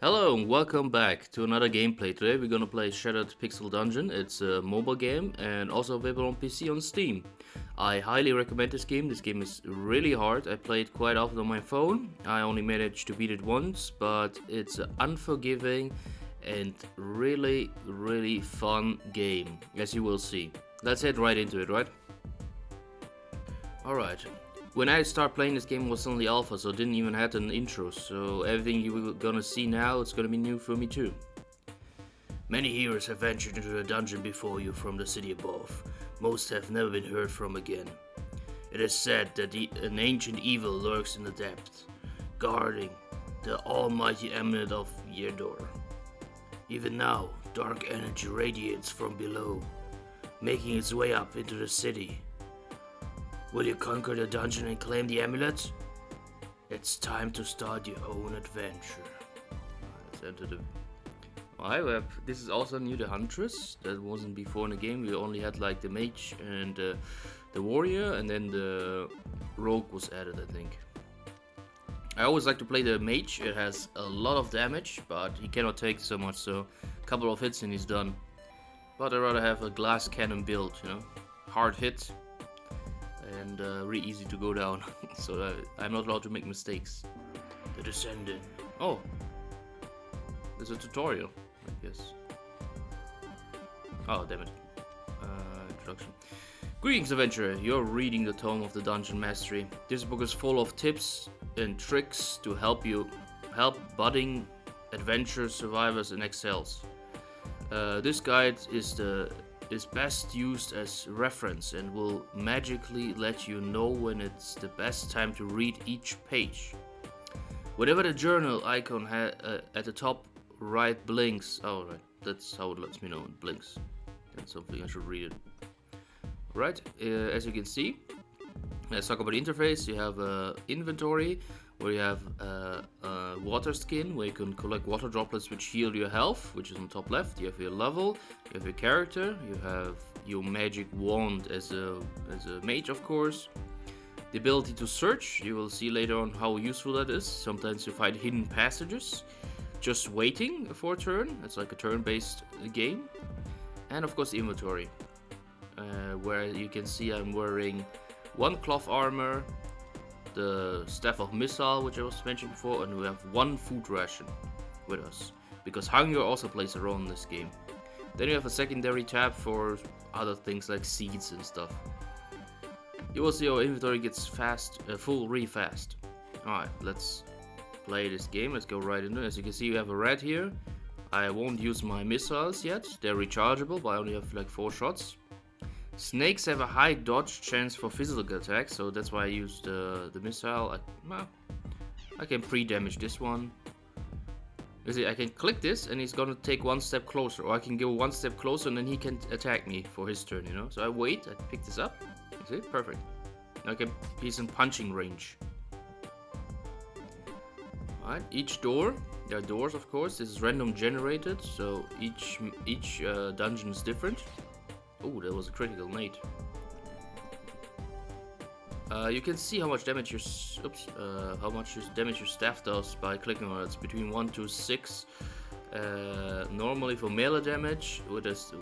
Hello and welcome back to another gameplay. Today we're gonna play Shattered Pixel Dungeon. It's a mobile game and also available on PC on Steam. I highly recommend this game. This game is really hard. I play it quite often on my phone. I only managed to beat it once, but it's an unforgiving and really fun game, as you will see. Let's head right into it, right? Alright. When I started playing this game, it was only alpha, so it didn't even have an intro, so everything you're gonna see now, it's gonna be new for me too. Many heroes have ventured into the dungeon before you from the city above. Most have never been heard from again. It is said that an ancient evil lurks in the depths, guarding the almighty eminence of Yerdor. Even now, dark energy radiates from below, making its way up into the city. Will you conquer the dungeon and claim the amulet? It's time to start your own adventure. Let's enter the... Alright, this is also new, the Huntress. That wasn't before in the game. We only had like the mage and the warrior, and then the rogue was added, I think. I always like to play the mage. It has a lot of damage, but he cannot take so much, so a couple of hits and he's done. But I'd rather have a glass cannon build, you know? Hard hit. And really easy to go down, so I'm not allowed to make mistakes. The Descendant. Oh, there's a tutorial, I guess. Oh, damn it. Introduction. Greetings, adventurer. You're reading the Tome of the Dungeon Mastery. This book is full of tips and tricks to help budding adventurers, survivors, and excels. This guide is best used as reference and will magically let you know when it's the best time to read each page. Whenever the journal icon at the top right blinks, oh right, that's how it lets me know it blinks. That's something I should read it. Right, as you can see, let's talk about the interface. You have inventory, where you have water skin, where you can collect water droplets which heal your health, which is on top left. You have your level, you have your character, you have your magic wand as a mage, of course. The ability to search, you will see later on how useful that is. Sometimes you find hidden passages, just waiting for a turn. It's like a turn-based game. And of course the inventory, where you can see I'm wearing one cloth armor, the Staff of Missile, which I was mentioned before, and we have one food ration with us, because hunger also plays a role in this game. Then you have a secondary tab for other things like seeds and stuff. You will see our inventory gets full really fast. Alright, let's play this game. Let's go right into it. As you can see, we have a red here. I won't use my missiles yet. They're rechargeable, but I only have like 4 shots. Snakes have a high dodge chance for physical attacks, so that's why I used the missile. I can pre-damage this one. You see, I can click this and he's gonna take one step closer, or I can go one step closer and then he can attack me for his turn, you know? So I wait, I pick this up. You see? Perfect. Now he's in punching range. Alright, each door, there are doors of course, this is random generated, so each dungeon is different. Oh, that was a critical nade. You can see how much damage your damage your staff does by clicking on it. It's between 1 to 6. Normally for melee damage,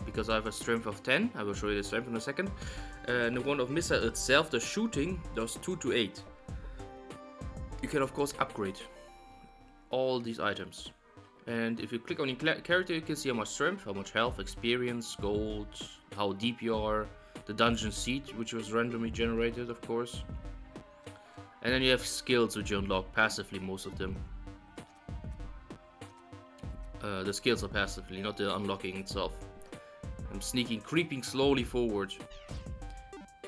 because I have a strength of 10. I will show you the strength in a second. And the one of missile itself, the shooting, does 2 to 8. You can of course upgrade all these items. And if you click on your character, you can see how much strength, how much health, experience, gold, how deep you are, the dungeon seed, which was randomly generated, of course. And then you have skills, which you unlock passively, most of them. The skills are passively, not the unlocking itself. I'm creeping slowly forward.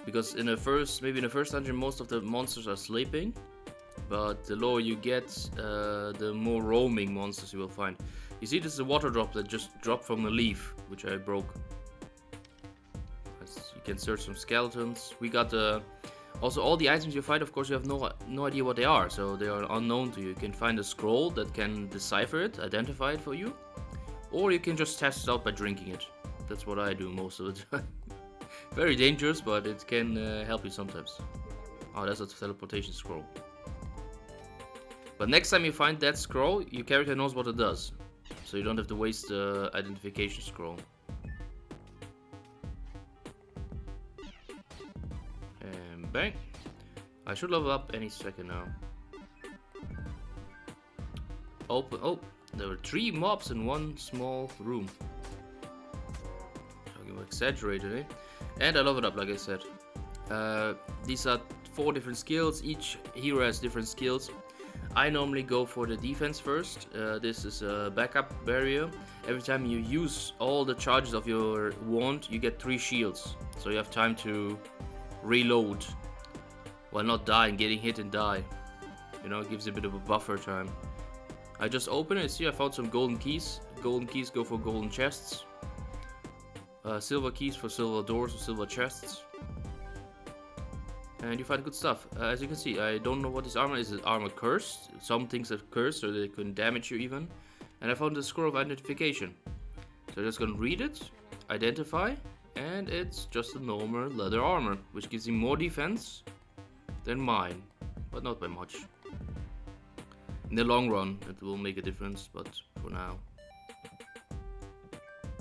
Because maybe in the first dungeon, most of the monsters are sleeping. But the lower you get, the more roaming monsters you will find. You see, this is a water drop that just dropped from a leaf, which I broke. You can search some skeletons. We got also all the items you find. Of course, you have no idea what they are, so they are unknown to you. You can find a scroll that can decipher it, identify it for you, or you can just test it out by drinking it. That's what I do most of the time. Very dangerous, but it can help you sometimes. Oh, that's a teleportation scroll. But next time you find that scroll, your character knows what it does. So you don't have to waste the identification scroll. And bang. I should level up any second now. Open. Oh, there were 3 mobs in one small room. I'm exaggerated, eh? And I leveled up, like I said. These are 4 different skills. Each hero has different skills. I normally go for the defense first. This is a backup barrier. Every time you use all the charges of your wand, you get 3 shields. So you have time to reload while not dying, getting hit and die. You know, it gives you a bit of a buffer time. I just opened it. See, I found some golden keys. Golden keys go for golden chests. Silver keys for silver doors or silver chests. And you find good stuff. As you can see, I don't know what this armor is. Is armor cursed? Some things are cursed so they can damage you even. And I found the scroll of identification. So I'm just gonna read it, identify, and it's just a normal leather armor, which gives you more defense than mine, but not by much. In the long run, it will make a difference, but for now.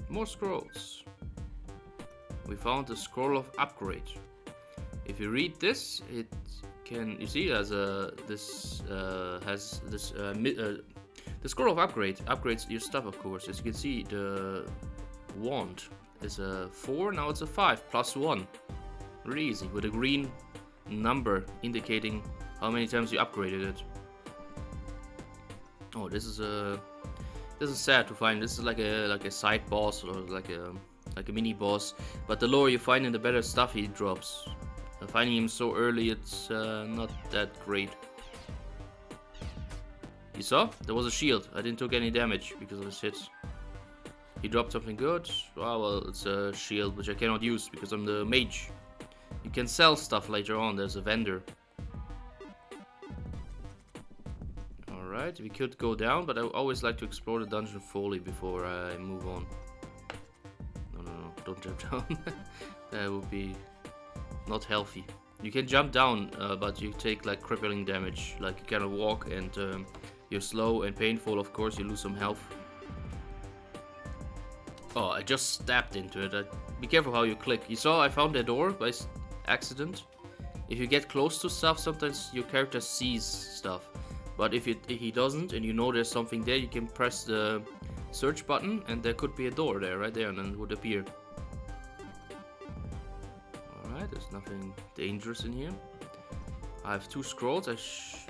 More scrolls. We found the scroll of upgrade. If you read this, it can, you see, has the scroll of upgrade upgrades your stuff, of course. As you can see, the wand is a 4, now it's a 5 plus 1. Really easy, with a green number indicating how many times you upgraded it. Oh, this is sad to find. This is like a side boss or like a mini boss. But the lower you find him, the better stuff he drops. Finding him so early, it's not that great. You saw? There was a shield. I didn't take any damage because of his hits. He dropped something good. Oh, well, it's a shield which I cannot use because I'm the mage. You can sell stuff later on. There's a vendor. Alright, we could go down, but I always like to explore the dungeon fully before I move on. No, don't jump down. That would be not healthy. You can jump down, but you take like crippling damage. Like you cannot walk, and you're slow and painful. Of course, you lose some health. Oh, I just stabbed into it. Be careful how you click. You saw I found that door by accident. If you get close to stuff, sometimes your character sees stuff. But if he doesn't, and you know there's something there, you can press the search button, and there could be a door there, right there, and then it would appear. Alright, there's nothing dangerous in here. I have 2 scrolls.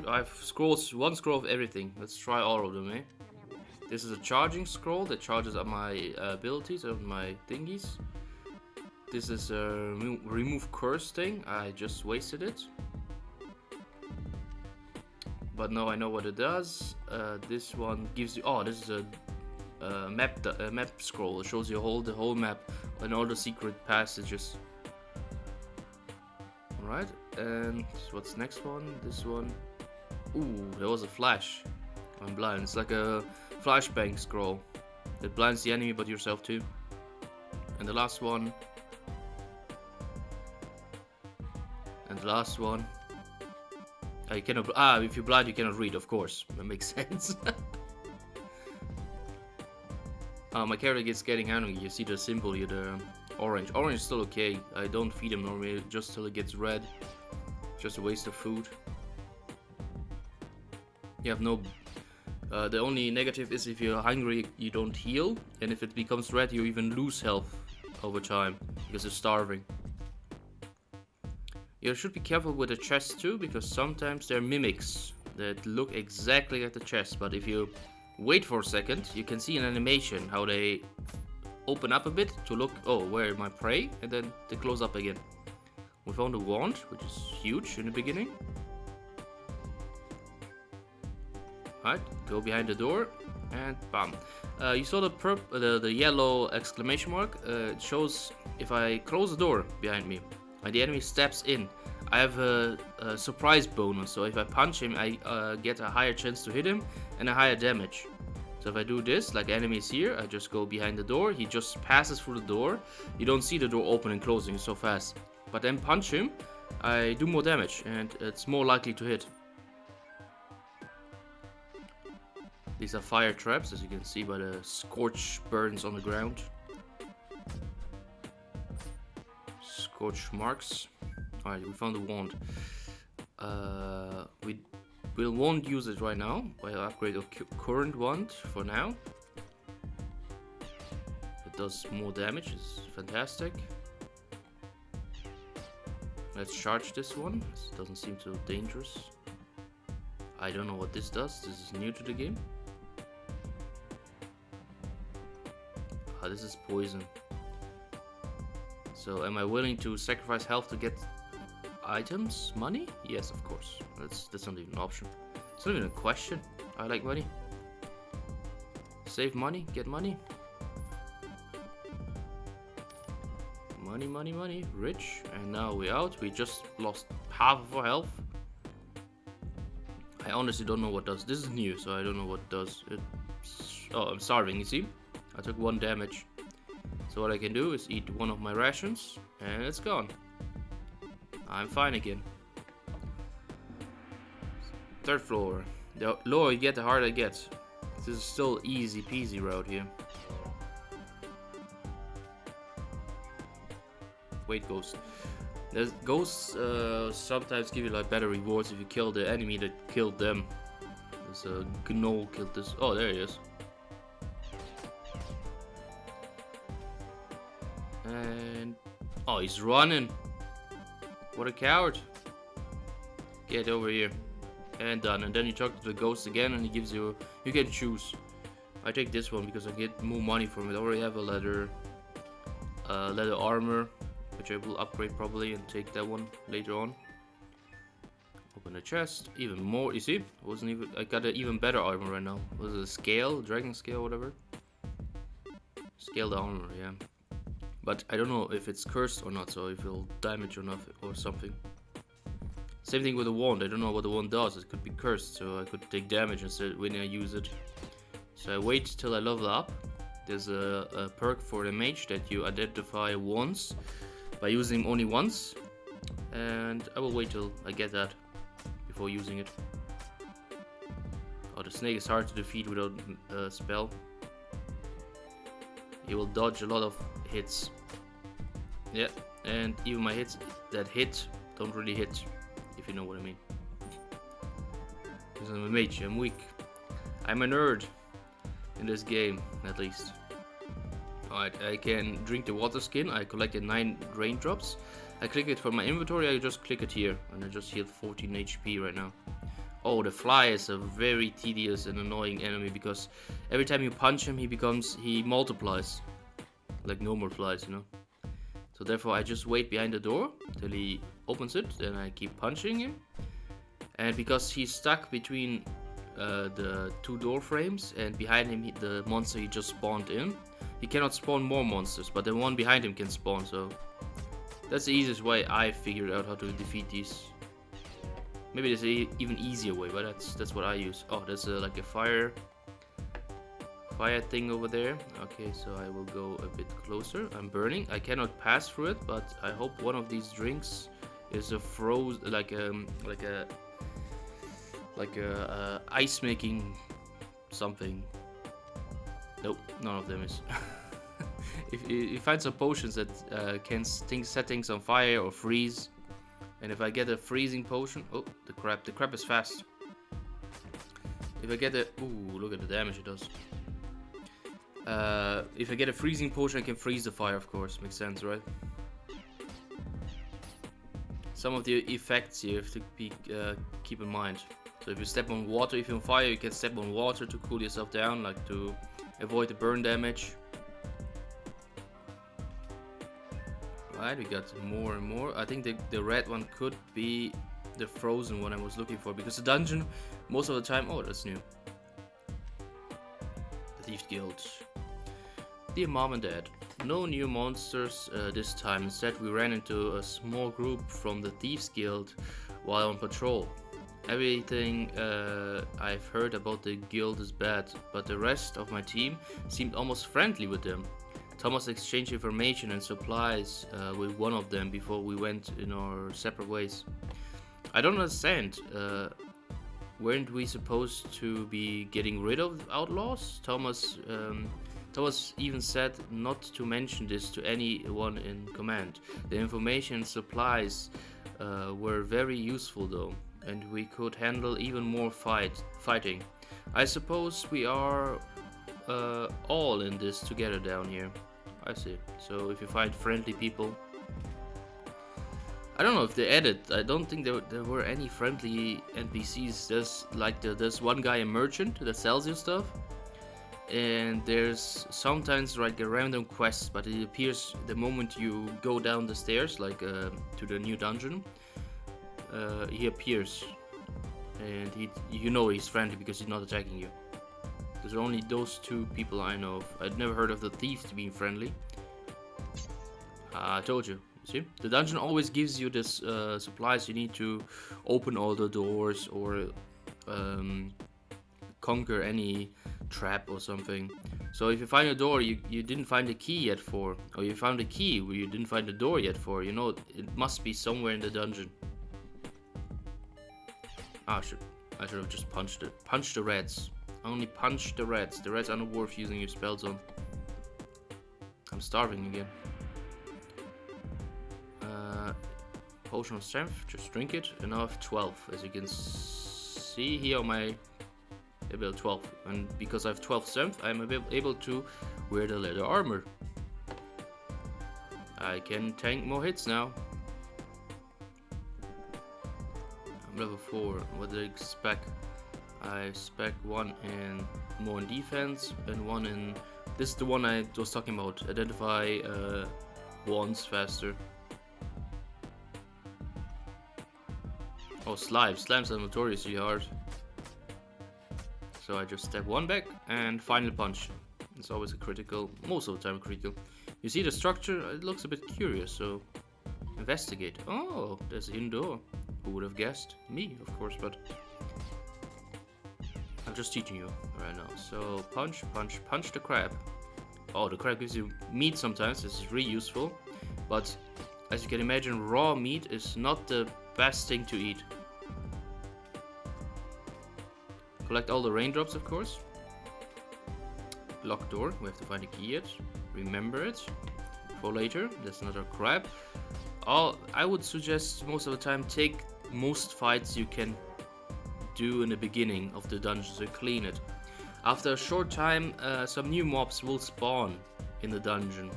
I have scrolls, 1 scroll of everything. Let's try all of them, eh? This is a charging scroll that charges up my abilities and my thingies. This is a remove curse thing. I just wasted it. But now I know what it does. This one gives you. Oh, this is a map scroll. It shows you the whole map and all the secret passages. Alright, and what's next one? This one. Ooh, there was a flash. I'm blind. It's like a flashbang scroll that blinds the enemy, but yourself too. And the last one. And the last one. You cannot. If you're blind, you cannot read. Of course, that makes sense. My character gets getting angry. You see the symbol here, the orange. Orange is still okay. I don't feed him normally, just till it gets red. Just a waste of food. You have no. The only negative is if you're hungry, you don't heal, and if it becomes red, you even lose health over time because you're starving. You should be careful with the chest too, because sometimes there are mimics that look exactly like the chest, but if you wait for a second, you can see an animation how they open up a bit to look, oh, where am I prey, and then they close up again. We found a wand, which is huge in the beginning. Right, go behind the door, and bam. You saw the yellow exclamation mark. It shows if I close the door behind me, and the enemy steps in, I have a surprise bonus. So if I punch him, I get a higher chance to hit him and a higher damage. So if I do this, like enemies here, I just go behind the door. He just passes through the door. You don't see the door open and closing so fast. But then punch him, I do more damage, and it's more likely to hit. These are fire traps, as you can see by the scorch burns on the ground. Scorch marks. Alright, we found the wand. We won't use it right now. I'll upgrade our current wand for now. It does more damage, it's fantastic. Let's charge this one. This doesn't seem too dangerous. I don't know what this does. This is new to the game. Ah, this is poison. So am I willing to sacrifice health to get items? Money? Yes, of course. That's not even an option. It's not even a question. I like money. Save money, get money. Money, money, money. Rich. And now we're out. We just lost half of our health. I honestly don't know what does. This is new, so I don't know what it does. Oh, I'm starving, you see? I took 1 damage. So what I can do is eat one of my rations, and it's gone. I'm fine again. 3rd floor. The lower you get, the harder it gets. This is still easy peasy route here. Wait, ghost. There's ghosts sometimes give you like better rewards if you kill the enemy that killed them. There's a gnoll killed this. Oh, there he is. And oh, he's running. What a coward. Get over here. And done. And then you talk to the ghost again and he gives you... You can choose. I take this one because I get more money from it. I already have a leather armor, which I will upgrade probably and take that one later on. Open the chest. Even more. You see? I got an even better armor right now. Was it a scale? Dragon scale, whatever? Scaled armor, yeah. But I don't know if it's cursed or not, so if it'll damage or not or something. Same thing with the wand. I don't know what the wand does. It could be cursed, so I could take damage instead when I use it. So I wait till I level up. There's a perk for the mage that you identify once by using him only once, and I will wait till I get that before using it. Oh, the snake is hard to defeat without a spell. He will dodge a lot of hits. Yeah, and even my hits that hit don't really hit, if you know what I mean. Because I'm a mage, I'm weak. I'm a nerd in this game, at least. Alright, I can drink the water skin. I collected 9 raindrops. I click it from my inventory, I just click it here, and I just healed 14 HP right now. Oh, the fly is a very tedious and annoying enemy because every time you punch him, he multiplies. Like normal flies, you know. So therefore I just wait behind the door till he opens it, then I keep punching him. And because he's stuck between the 2 door frames and behind him the monster he just spawned in, he cannot spawn more monsters, but the one behind him can spawn, so that's the easiest way I figured out how to defeat these. Maybe there's an even easier way, but that's what I use. Oh, there's like a fire thing over there. Okay, so I will go a bit closer. I'm burning. I cannot pass through it, but I hope one of these drinks is a like a ice making something. Nope, none of them is. If you find some potions that can set things on fire or freeze. And if I get a freezing potion... Oh, the crab is fast. If I get a... Ooh, look at the damage it does. If I get a freezing potion, I can freeze the fire, of course. Makes sense, right? Some of the effects you have to keep in mind. So if you step on water, if you're on fire, you can step on water to cool yourself down, like to avoid the burn damage. Right, we got more and more. I think the red one could be the frozen one I was looking for, because the dungeon most of the time... Oh, that's new. The Thieves Guild. Dear Mom and Dad, no new monsters this time. Instead we ran into a small group from the Thieves Guild while on patrol. Everything I've heard about the guild is bad, but the rest of my team seemed almost friendly with them. Thomas exchanged information and supplies with one of them before we went in our separate ways. I don't understand. weren't we supposed to be getting rid of outlaws? Thomas even said not to mention this to anyone in command. The information and supplies were very useful though, and we could handle even more fighting. I suppose we are all in this together down here. I see. So if you find friendly people, I don't know if they added. I don't think there were any friendly NPCs. There's one guy, a merchant that sells you stuff, and there's sometimes like a random quest, but it appears the moment you go down the stairs, like to the new dungeon. He appears, and he's friendly because he's not attacking you. There's only those two people I know of. I'd never heard of the thief being friendly. I told you. See, the dungeon always gives you this supplies you need to open all the doors or conquer any trap or something. So if you find a door you didn't find a key yet for, or you found a key where you didn't find a door yet for, you know it must be somewhere in the dungeon. I should have just punched it. Punch the rats. Only punch the rats. The rats are not worth using your spells on. I'm starving again. Potion of strength, just drink it, and now I have 12. As you can see here on my able 12, and because I have 12 strength, I'm able to wear the leather armor. I can tank more hits now. I'm level 4. What do I expect? I expect one in more in defense and one in. This is the one I was talking about. Identify wands faster. Oh, slimes. Slimes are notoriously hard. So I just step one back and final punch. It's always a critical, most of the time critical. You see the structure? It looks a bit curious, so investigate. Oh, there's a hidden door. Who would have guessed? Me, of course, but I'm just teaching you right now. So punch, punch, punch the crab. Oh, the crab gives you meat sometimes. This is really useful. But as you can imagine, raw meat is not the best thing to eat. Collect all the raindrops, of course. Locked door. We have to find a key yet. Remember it for later. There's another crab. I would suggest most of the time take most fights you can do in the beginning of the dungeon, so clean it. After a short time, some new mobs will spawn in the dungeon.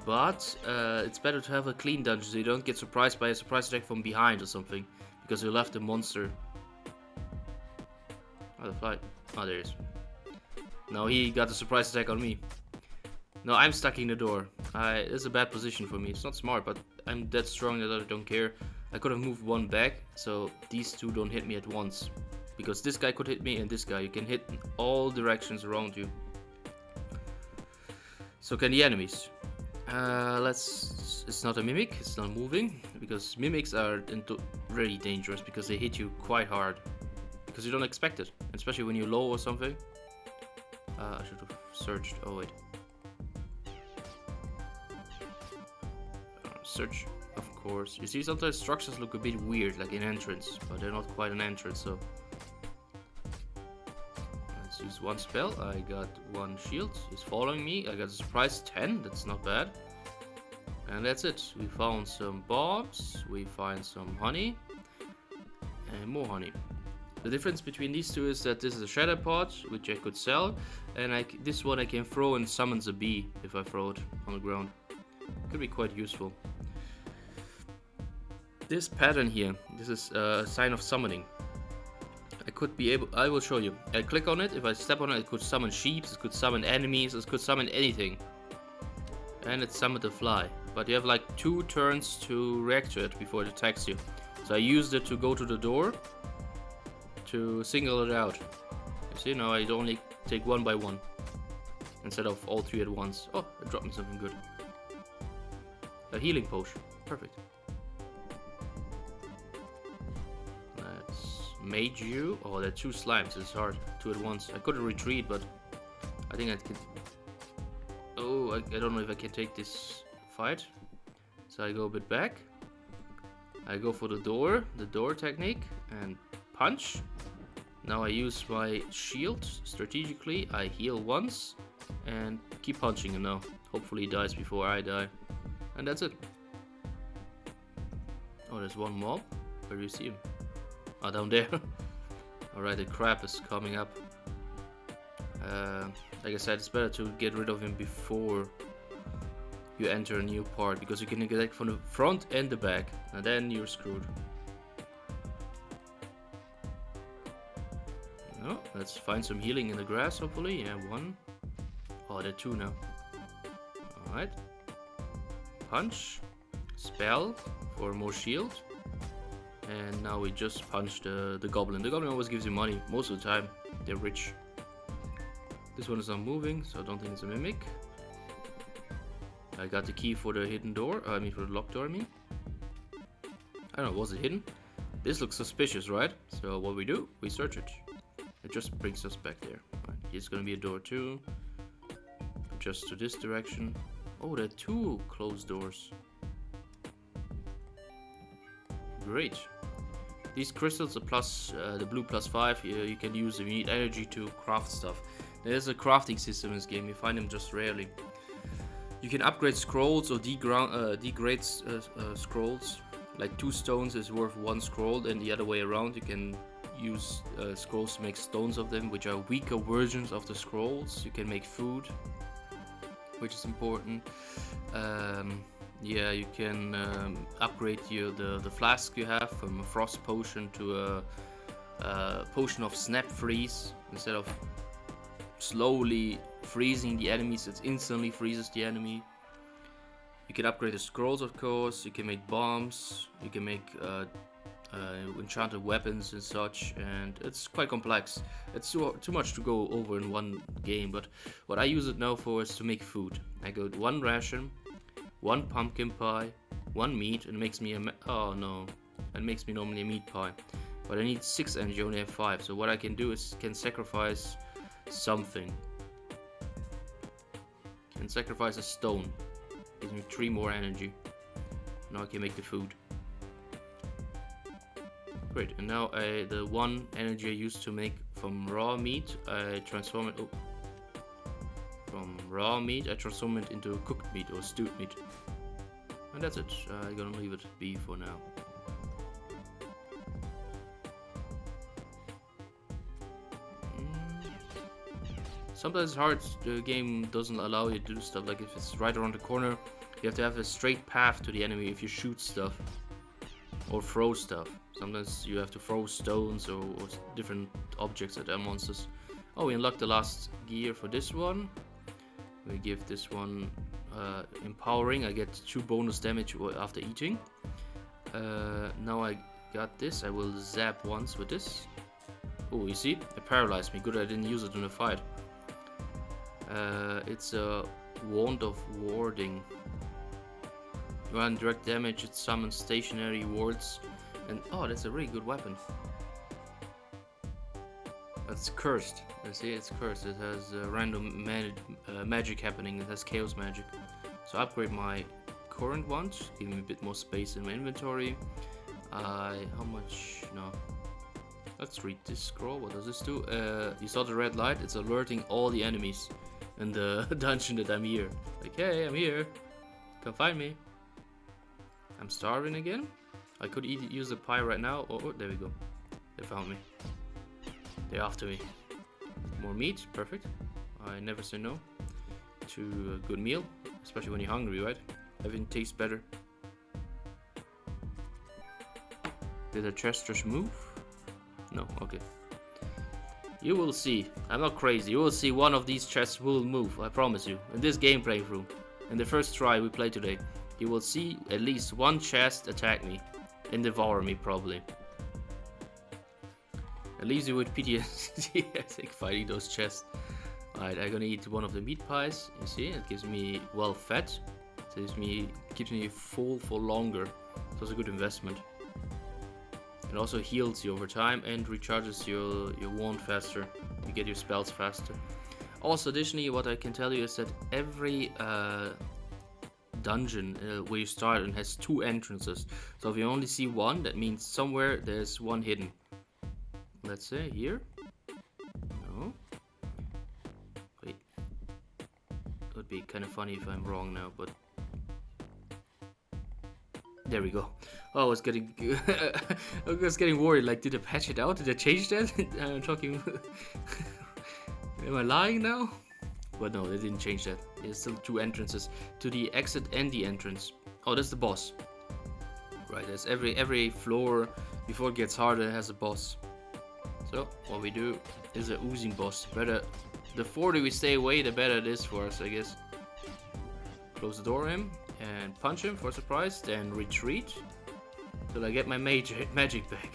But it's better to have a clean dungeon so you don't get surprised by a surprise attack from behind or something, because you left a monster. Oh, the fly. Oh, there he is. No, he got a surprise attack on me. No, I'm stuck in the door. It's a bad position for me. It's not smart, but I'm that strong that I don't care. I could have moved one back, so these two don't hit me at once. Because this guy could hit me and this guy. You can hit in all directions around you. So can the enemies. It's not a mimic, it's not moving, because mimics are really dangerous because they hit you quite hard. Because you don't expect it, especially when you're low or something. I should have searched. Oh wait. Search, of course. You see, sometimes structures look a bit weird, like an entrance, but they're not quite an entrance. So let's use one spell. I got one shield. He's following me. I got a surprise 10. That's not bad. And that's it. We found some bombs. We find some honey and more honey. The difference between these two is that this is a shadow pot, which I could sell, and this one I can throw and summons a bee if I throw it on the ground. Could be quite useful. This pattern here, this is a sign of summoning. I will show you. I click on it. If I step on it, it could summon sheep, it could summon enemies, it could summon anything. And it summoned a fly. But you have like 2 turns to react to it before it attacks you. So I used it to go to the door to single it out. You see, now I only take one by one instead of all 3 at once. Oh, it dropped me something good. A healing potion. Perfect. Let's mage you. Oh, there are 2 slimes. It's hard. 2 at once. I could retreat, but I think I can. Oh, I don't know if I can take this fight. So I go a bit back. I go for the door technique and punch. Now I use my shield strategically. I heal once and keep punching him now. Hopefully he dies before I die. And that's it. Oh, there's one mob. Where do you see him? Oh, down there. Alright, the crab is coming up. Like I said, it's better to get rid of him before you enter a new part, because you can attack from the front and the back, and then you're screwed. No, let's find some healing in the grass, hopefully. Yeah, one. Oh, there are two now. Alright. Punch. Spell for more shield. And now we just punch the goblin. The goblin always gives you money, most of the time. They're rich. This one is not moving, so I don't think it's a mimic. I got the key for the hidden door, for the locked door, I mean. I don't know, was it hidden? This looks suspicious, right? So what we do, we search it. It just brings us back there. Right. It's gonna be a door too. Just to this direction. Oh, there are two closed doors. Great. These crystals are plus, the blue +5, you can use if you need energy to craft stuff. There's a crafting system in this game, you find them just rarely. You can upgrade scrolls or degrade scrolls. Like 2 stones is worth 1 scroll, and the other way around. You can use scrolls to make stones of them, which are weaker versions of the scrolls. You can make food, which is important. Yeah, you can upgrade the flask you have from a frost potion to a potion of snap freeze. Instead of slowly freezing the enemies, it instantly freezes the enemy. You can upgrade the scrolls, of course. You can make bombs. You can make enchanted weapons and such, and it's quite complex. It's too much to go over in one game, but what I use it now for is to make food. I go 1 ration, 1 pumpkin pie, 1 meat, and it makes me oh no, it makes me normally a meat pie. But I need 6 energy, I only have 5. So what I can do is can sacrifice something. Can sacrifice a stone. Gives me 3 more energy. Now I can make the food. Great, and now the 1 energy I used to make from raw meat, I transform it. Oh, from raw meat, I transform it into cooked meat or stewed meat. And that's it. I'm gonna leave it be for now. Sometimes it's hard, the game doesn't allow you to do stuff, like if it's right around the corner, you have to have a straight path to the enemy if you shoot stuff or throw stuff. Sometimes you have to throw stones or different objects at monsters. Oh, we unlocked the last gear for this one. We give this one empowering. I get 2 bonus damage after eating. Now I got this. I will zap once with this. Oh, you see? It paralyzed me. Good, I didn't use it in a fight. It's a wand of warding. Run direct damage, it summons stationary wards. And oh, that's a really good weapon. It's cursed. You see, it's cursed. It has random magic happening. It has chaos magic. So upgrade my current ones, give me a bit more space in my inventory. How much? No. Let's read this scroll. What does this do? You saw the red light. It's alerting all the enemies in the dungeon that I'm here. Like, hey, I'm here. Come find me. I'm starving again. I could use a pie right now. Oh, there we go. They found me. They're after me. More meat, perfect. I never say no to a good meal, especially when you're hungry, right? Everything tastes better. Did the chest just move? No, okay. You will see. I'm not crazy. You will see one of these chests will move, I promise you. In this gameplay through, in the first try we play today, you will see at least one chest attack me and devour me, probably. It leaves you with PTSD, I think, fighting those chests. Alright, I'm gonna eat one of the meat pies. You see, it gives me well fed. It keeps me full for longer. So it's a good investment. It also heals you over time and recharges your wand faster. You get your spells faster. Also, additionally, what I can tell you is that every dungeon where you start and has 2 entrances. So if you only see one, that means somewhere there's one hidden. Let's say here. be kind of funny if I'm wrong now, but there we go. Oh, I was getting I was getting worried. Like, did I patch it out? Did I change that? I'm talking. Am I lying now? But no, they didn't change that. There's still 2 entrances to the exit and the entrance. Oh, that's the boss. Right, there's every floor before it gets harder has a boss. So what we do is a oozing boss. The further we stay away, the better it is for us, I guess. Close the door on him and punch him for a surprise, then retreat till I get my magic back.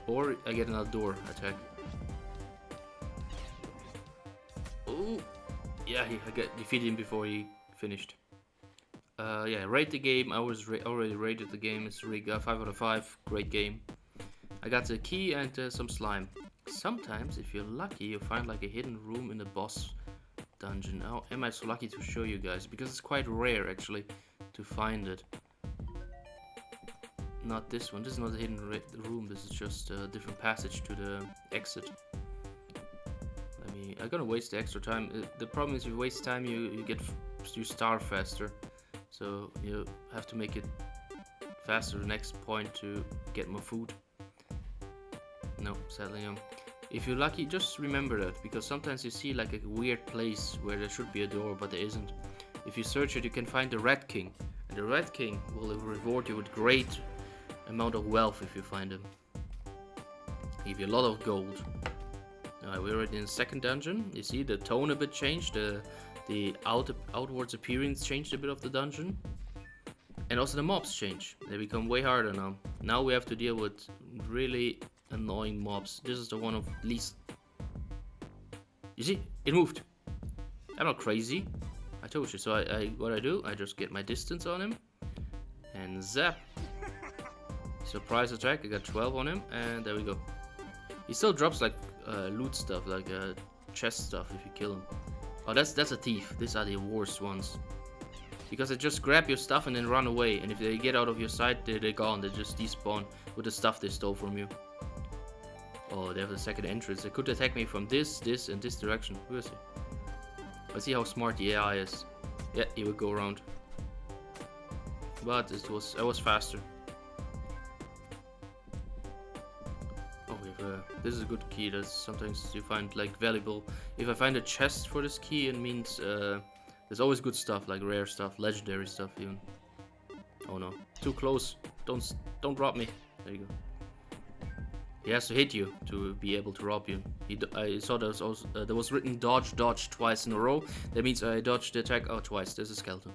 Or I get another door attack. Oh, yeah, I defeated him before he finished. Yeah, rate the game. I was already rated the game. It's 5 out of 5. Great game. I got the key and some slime. Sometimes, if you're lucky, you'll find like a hidden room in the boss dungeon. How am I so lucky to show you guys? Because it's quite rare actually to find it. Not this one. This is not a hidden room. This is just a different passage to the exit. I'm gonna waste the extra time. The problem is, if you waste time, you starve faster. So you have to make it faster the next point to get more food. No, sadly no. If you're lucky, just remember that, because sometimes you see like a weird place where there should be a door, but there isn't. If you search it, you can find the Red King, and the Red King will reward you with great amount of wealth if you find him. Give you a lot of gold. We're already in the second dungeon. You see the tone a bit changed. The outwards appearance changed a bit of the dungeon. And also the mobs change. They become way harder now. Now we have to deal with really annoying mobs. This is the one of least... You see? It moved. I'm not crazy. I told you. So what I do, I just get my distance on him. And zap. Surprise attack. I got 12 on him. And there we go. He still drops like loot stuff, like chest stuff if you kill him. Oh, that's a thief. These are the worst ones. Because they just grab your stuff and then run away. And if they get out of your sight, they're gone. They just despawn with the stuff they stole from you. Oh, they have a second entrance. They could attack me from this, and this direction. Who is he? Let's see how smart the AI is. Yeah, he would go around. But I was faster. This is a good key. That sometimes you find like valuable. If I find a chest for this key, it means there's always good stuff, like rare stuff, legendary stuff even. Oh no, too close. Don't rob me. There you go. He has to hit you to be able to rob you. I saw there was also there was written dodge twice in a row. That means I dodged the attack twice. There's a skeleton.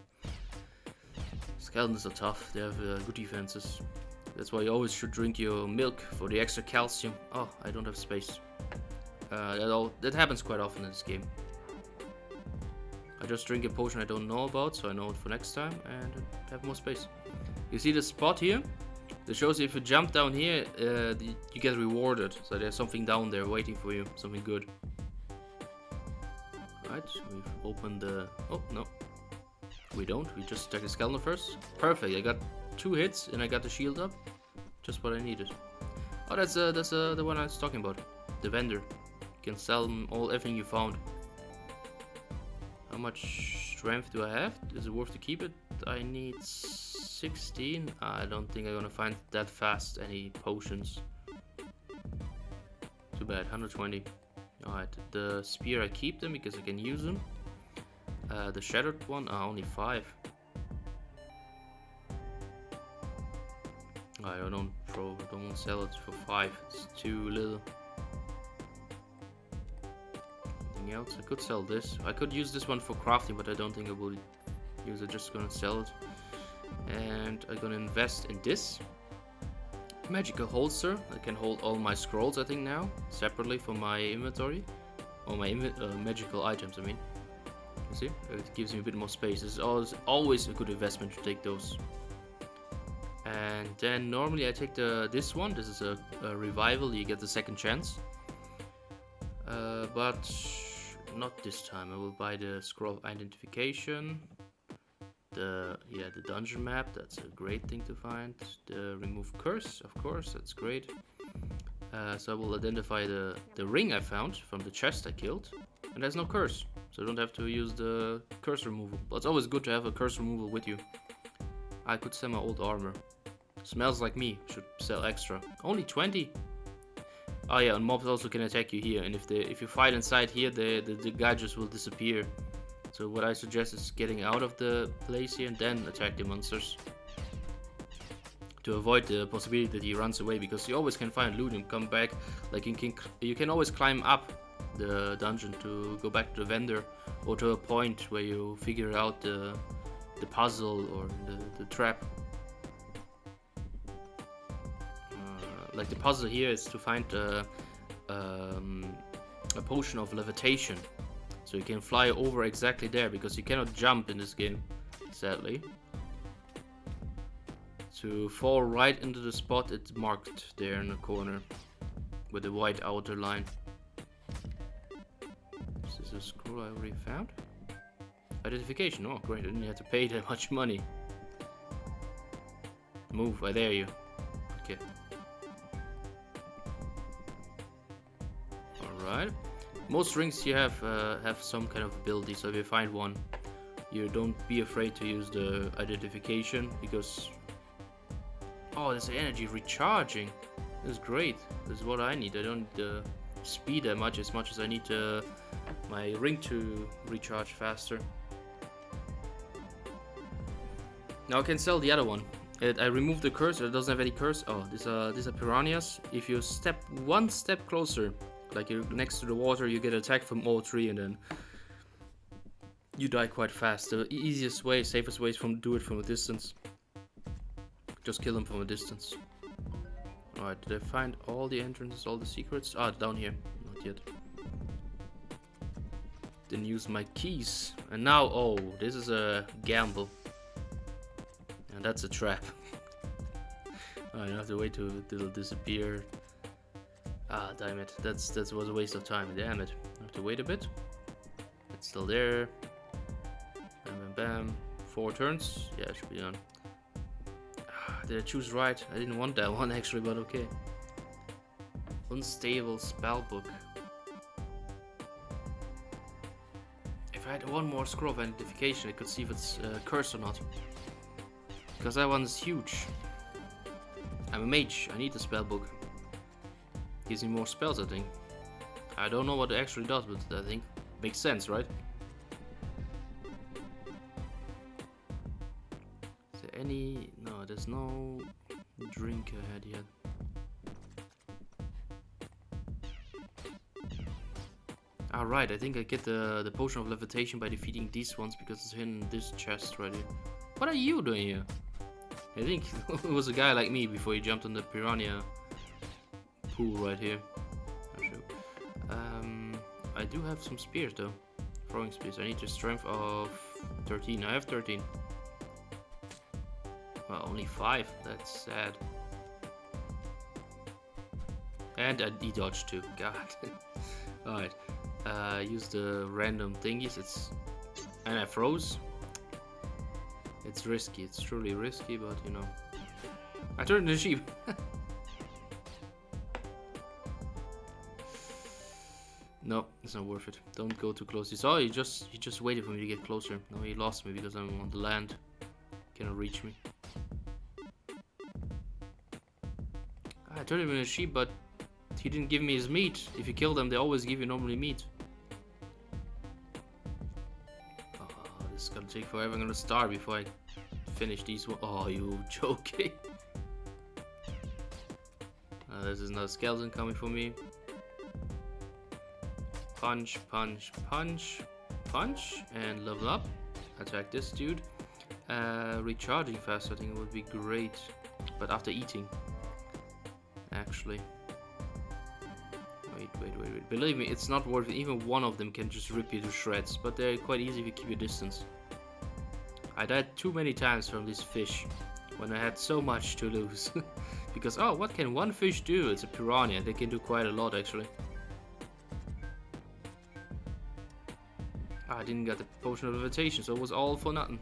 Skeletons are tough. They have good defenses. That's why you always should drink your milk for the extra calcium. Oh, I don't have space. That happens quite often in this game. I just drink a potion I don't know about, so I know it for next time and have more space. You see the spot here? That shows you if you jump down here, you get rewarded. So there's something down there waiting for you, something good. Right, we've opened the... Oh, no. We don't. We just attack the skeleton first. Perfect, I got 2 hits and I got the shield up. Just what I needed. Oh, that's the one I was talking about. The vendor. You can sell them everything you found. How much strength do I have? Is it worth to keep it? I need 16. I don't think I'm gonna find that fast any potions. Too bad. 120. Alright, the spear I keep them because I can use them. The shattered one, only 5. I don't sell it for 5. It's too little. Anything else? I could sell this. I could use this one for crafting, but I don't think I will use it. Just gonna sell it. And I'm gonna invest in this magical holster. I can hold all my scrolls, I think, now separately from my inventory. All my magical items, I mean. You see? It gives me a bit more space. It's always a good investment to take those. And then normally I take this one. This is a revival. You get the second chance. But not this time. I will buy the scroll of identification. The dungeon map. That's a great thing to find. The remove curse, of course. That's great. So I will identify the ring I found from the chest I killed. And there's no curse, so you don't have to use the curse removal. But it's always good to have a curse removal with you. I could sell my old armor. Smells like me, should sell extra. Only 20? Oh yeah, and mobs also can attack you here, and if you fight inside here, the guy just will disappear. So what I suggest is getting out of the place here and then attack the monsters. To avoid the possibility that he runs away, because you always can find loot and come back. Like you can always climb up the dungeon to go back to the vendor, or to a point where you figure out the puzzle or the trap. Like the puzzle here is to find a potion of levitation, so you can fly over exactly there, because you cannot jump in this game, sadly. To fall right into the spot it's marked there in the corner with the white outer line. Is this a scroll I already found? Identification. Oh great, I didn't have to pay that much money. Move, I dare you. Okay. Alright. Most rings you have some kind of ability, so if you find one, you don't be afraid to use the identification, because oh, there's energy recharging. This is great. This is what I need. I don't need speed that much as I need my ring to recharge faster. Now I can sell the other one. I removed the curse. It doesn't have any curse. Oh, these are piranhas. If you step one step closer, like you're next to the water, you get attacked from all three, and then you die quite fast. The easiest way, safest way is do it from a distance. Just kill them from a distance. Alright, did I find all the entrances, all the secrets? Ah, down here. Not yet. Didn't use my keys. And now, oh, this is a gamble. And that's a trap. I have to wait till it'll disappear. Ah, damn it. That was a waste of time. Damn it. I have to wait a bit. It's still there. Bam, bam, bam. 4 turns. Yeah, it should be done. Did I choose right? I didn't want that one actually, but okay. Unstable spellbook. If I had one more scroll of identification, I could see if it's cursed or not. Because that one's huge. I'm a mage, I need the spellbook. Gives me more spells, I think. I don't know what it actually does, but I think makes sense, right? No, there's no drink I had yet. Alright, I think I get the potion of levitation by defeating these ones, because it's hidden in this chest right here. What are you doing here? I think it was a guy like me before he jumped on the piranha pool right here. I do have some spears though. Throwing spears. I need a strength of 13. I have 13. Well, only 5. That's sad. And he dodged too. God. Alright. Use the random thingies. And I froze. It's risky. It's truly risky, but you know. I turned into a sheep. No, it's not worth it. Don't go too close. You saw he just waited for me to get closer. No, he lost me because I'm on the land. Cannot reach me. I turned him into a sheep, but he didn't give me his meat. If you kill them, they always give you normally meat. Oh, this is gonna take forever. I'm gonna starve before I finish these one. Oh, you joking? This is not a skeleton coming for me. Punch, punch, punch, punch, and level up. Attack this dude. Recharging fast, I think it would be great, but after eating. Actually, wait. Believe me, it's not worth it. Even one of them can just rip you to shreds, but they're quite easy if you keep your distance. I died too many times from this fish when I had so much to lose. Because, oh, what can one fish do? It's a piranha. They can do quite a lot, actually. I didn't get the potion of levitation, so it was all for nothing.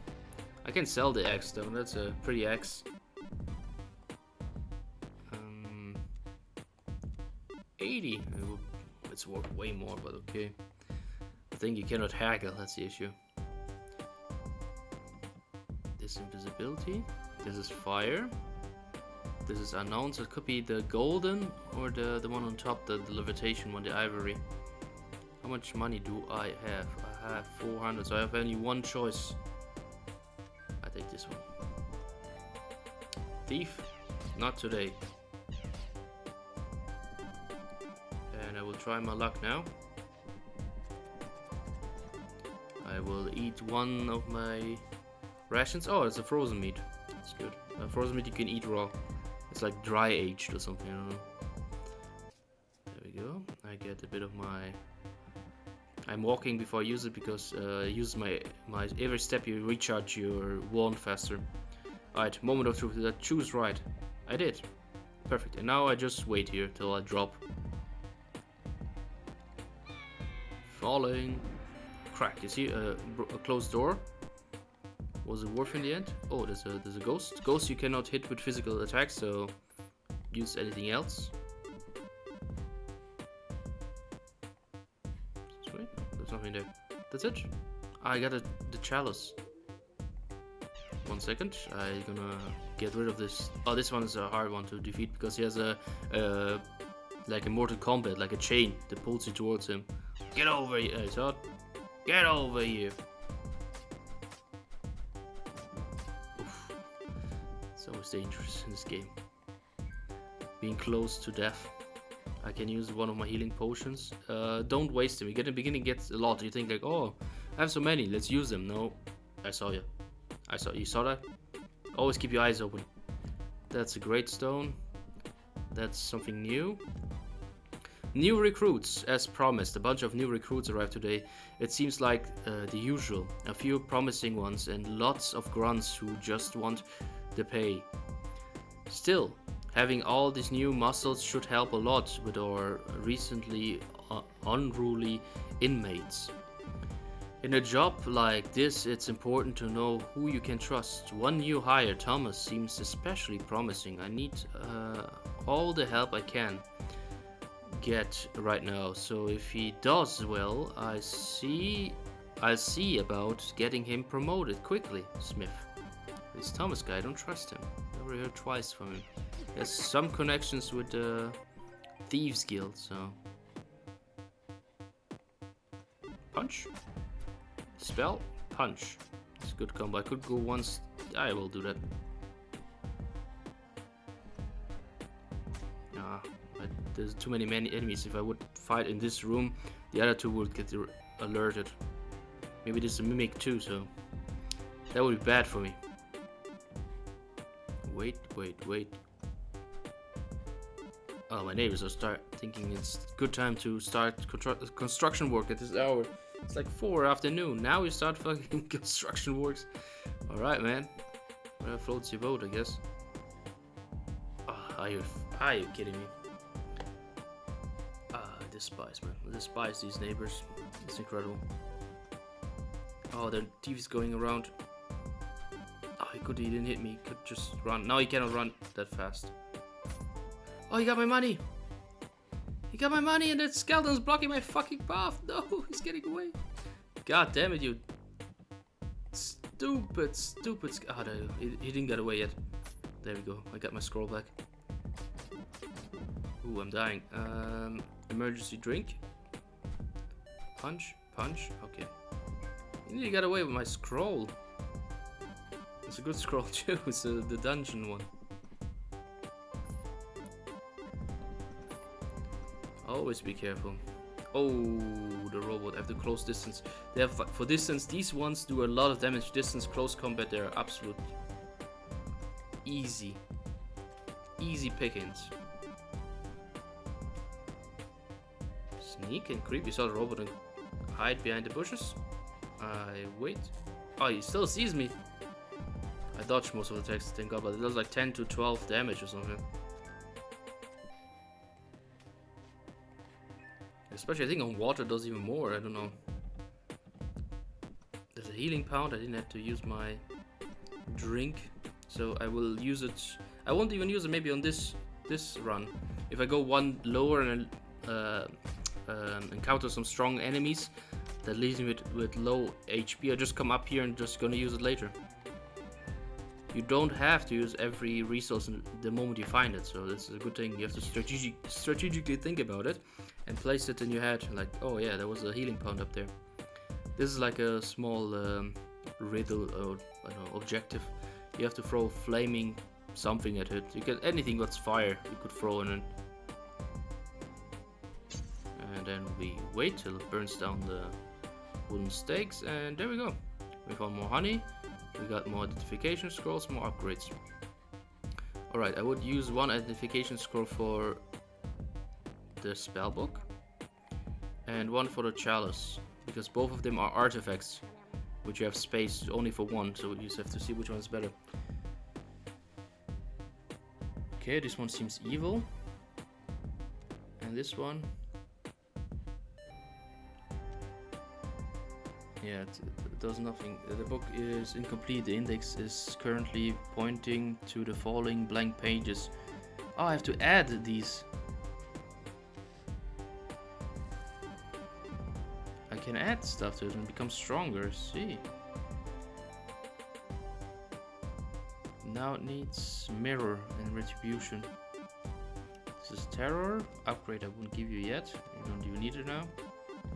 I can sell the axe though. That's a pretty axe. 80. It's worth way more, but okay. think you cannot haggle, that's the issue. This invisibility. This is fire. This is unknown, so it could be the golden or the one on top, the levitation one, the ivory. How much money do I have? I have 400, so I have only one choice. I take this one. Thief? Not today. And I will try my luck now. I will eat one of my rations. Oh, it's a frozen meat. That's good. Frozen meat you can eat raw. It's like dry aged or something, I don't know. There we go. I get a bit of my... I'm walking before I use it because use my every step you recharge your wand faster. Alright, moment of truth. Did I choose right? I did. Perfect. And now I just wait here till I drop. Falling. Crack. You see a closed door? Was it worth in the end? Oh, there's a ghost. Ghost you cannot hit with physical attacks, so use anything else. Sweet. There's nothing there. That's it. I got the chalice. 1 second. I'm gonna get rid of this. Oh, this one is a hard one to defeat because he has a like a Mortal Kombat, like a chain that pulls you towards him. Get over here, I thought. Get over here. It's always dangerous in this game. Being close to death. I can use one of my healing potions. Don't waste them. You get in the beginning, gets a lot. You think like, oh, I have so many. Let's use them. No, I saw you. I saw you. Saw that? Always keep your eyes open. That's a great stone. That's something new. New recruits, as promised. A bunch of new recruits arrived today. It seems like the usual. A few promising ones and lots of grunts who just want the pay. Still, having all these new muscles should help a lot with our recently unruly inmates. In a job like this, it's important to know who you can trust. One new hire, Thomas, seems especially promising. I need all the help I can get right now, so if he does well, I'll see about getting him promoted quickly. Smith. This Thomas guy, I don't trust him. I already heard twice from him. He has some connections with the Thieves Guild, so... Punch? Spell? Punch. It's a good combo. I could go once. I will do that. There's too many enemies. If I would fight in this room, the other two would get alerted. Maybe this is a mimic too, so that would be bad for me. Wait. Oh, my neighbors will start thinking it's good time to start construction work at this hour. It's like 4 afternoon. Now we start fucking construction works. Alright, man. Well, floats your boat, I guess. Are you kidding me? Despise, man. I despise these neighbors. It's incredible. Oh, the TV's going around. Oh, he didn't hit me. He could just run. Now he cannot run that fast. Oh, he got my money. He got my money and that skeleton's blocking my fucking path. No, he's getting away. God damn it, you. Stupid. Oh, no, he didn't get away yet. There we go. I got my scroll back. Ooh, I'm dying. Emergency drink. Punch. Okay. You nearly got away with my scroll. It's a good scroll too. It's the dungeon one. Always be careful. Oh, the robot. I have to close distance. They have for distance. These ones do a lot of damage. Distance, close combat. They're absolute easy pickings. Sneak and creep. You saw the robot and hide behind the bushes. I wait. Oh, he still sees me. I dodged most of the attacks, thank God, but it does like 10 to 12 damage or something. Especially I think on water it does even more, I don't know. There's a healing pound. I didn't have to use my drink, so I will use it. I won't even use it maybe on this run. If I go one lower and encounter some strong enemies, that leaves me with low HP, I just come up here and just gonna use it later. You don't have to use every resource the moment you find it, so this is a good thing. You have to strategically think about it and place it in your head, like, oh yeah, there was a healing pound up there. This is like a small riddle or I don't know, objective. You have to throw flaming something at it. You get anything that's fire you could throw in it. And then we wait till it burns down the wooden stakes, and there we go. We found more honey. We got more identification scrolls, more upgrades. Alright, I would use one identification scroll for the spellbook and one for the chalice, because both of them are artifacts, which you have space only for one, so you just have to see which one is better. Okay, this one seems evil. And this one... yeah, it does nothing. The book is incomplete. The index is currently pointing to the following blank pages. Oh, I have to add these. I can add stuff to it and become stronger. See. Now it needs mirror and retribution. This is terror. Upgrade I won't give you yet. You don't even need it now.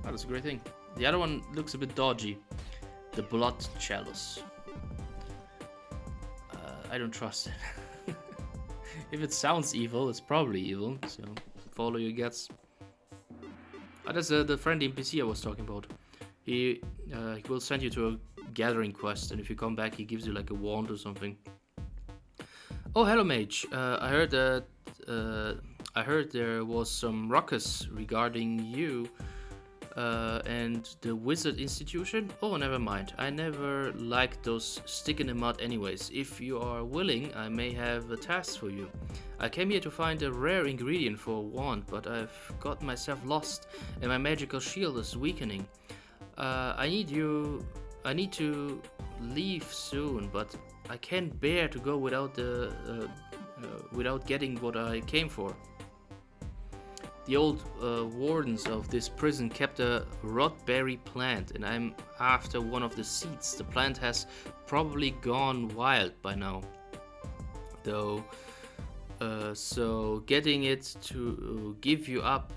Oh, that's a great thing. The other one looks a bit dodgy. The blood chalice. I don't trust it. If it sounds evil, it's probably evil. So follow your guts. Oh, that's the friendly NPC I was talking about. He will send you to a gathering quest, and if you come back, he gives you like a wand or something. Oh, hello, mage. I heard that there was some ruckus regarding you. And the wizard institution? Oh, never mind. I never liked those stick in the mud anyways. If you are willing, I may have a task for you. I came here to find a rare ingredient for a wand, but I've got myself lost and my magical shield is weakening. I need to leave soon, but I can't bear to go without getting what I came for. The old wardens of this prison kept a rotberry plant, and I'm after one of the seeds. The plant has probably gone wild by now, though, so getting it to give you up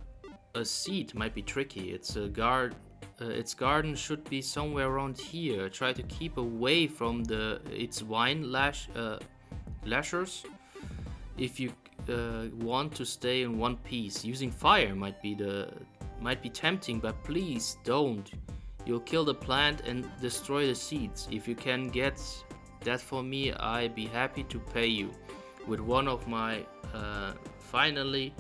a seed might be tricky. Its garden should be somewhere around here. Try to keep away from its vine lashers if you want to stay in one piece. Using fire might be tempting, but please don't. You'll kill the plant and destroy the seeds. If you can get that for me, I'd be happy to pay you with one of my finally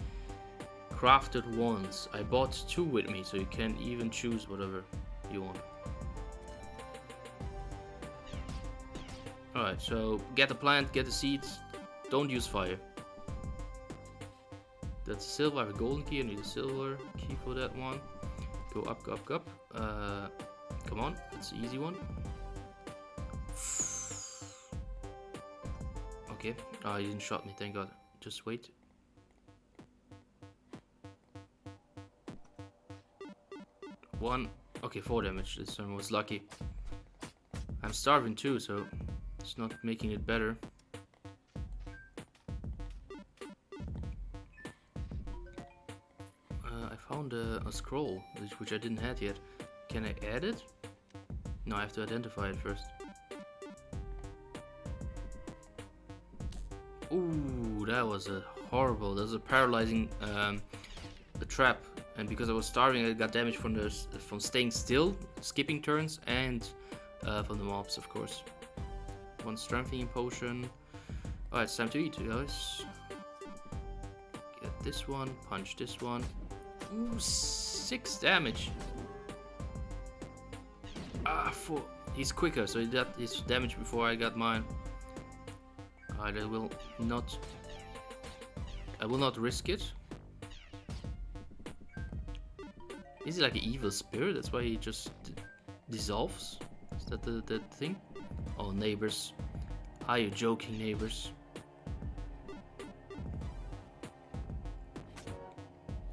crafted wands. I bought two with me, so you can even choose whatever you want. Alright, so get the plant, get the seeds, don't use fire. That's a silver. I have a golden key. I need a silver key for that one. Go up, go up, go up. Come on, that's the easy one. Okay. Oh, he didn't shot me, thank God. Just wait. One. Okay, 4 damage. This one was lucky. I'm starving too, so it's not making it better. I found a scroll, which I didn't have yet. Can I add it? No, I have to identify it first. Ooh, that was a horrible. That was a paralyzing a trap, and because I was starving, I got damage from staying still, skipping turns, and from the mobs, of course. One strengthening potion. Alright, it's time to eat, guys. Get this one, punch this one. Ooh, 6 damage. Ah, 4. He's quicker, so he got his damage before I got mine. Alright, I will not risk it. Is he like an evil spirit? That's why he just dissolves? Is that the thing? Oh, neighbors. Are you joking, neighbors?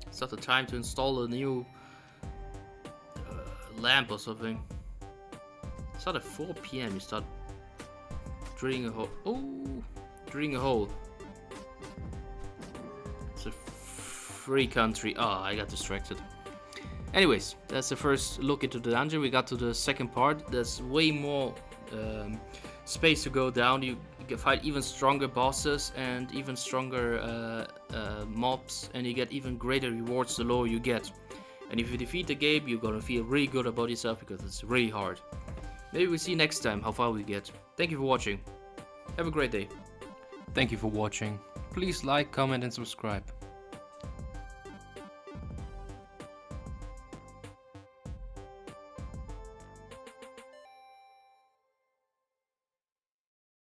It's not the time to install a new lamp or something. Start at 4 p.m. You start drilling a hole. Oh, drilling a hole. It's a free country. Ah, I got distracted. Anyways, that's the first look into the dungeon. We got to the second part. There's way more space to go down. You can fight even stronger bosses and even stronger mobs, and you get even greater rewards the lower you get. And if you defeat the game, you're gonna feel really good about yourself because it's really hard. Maybe we'll see next time how far we get. Thank you for watching. Have a great day. Thank you for watching. Please like, comment and subscribe.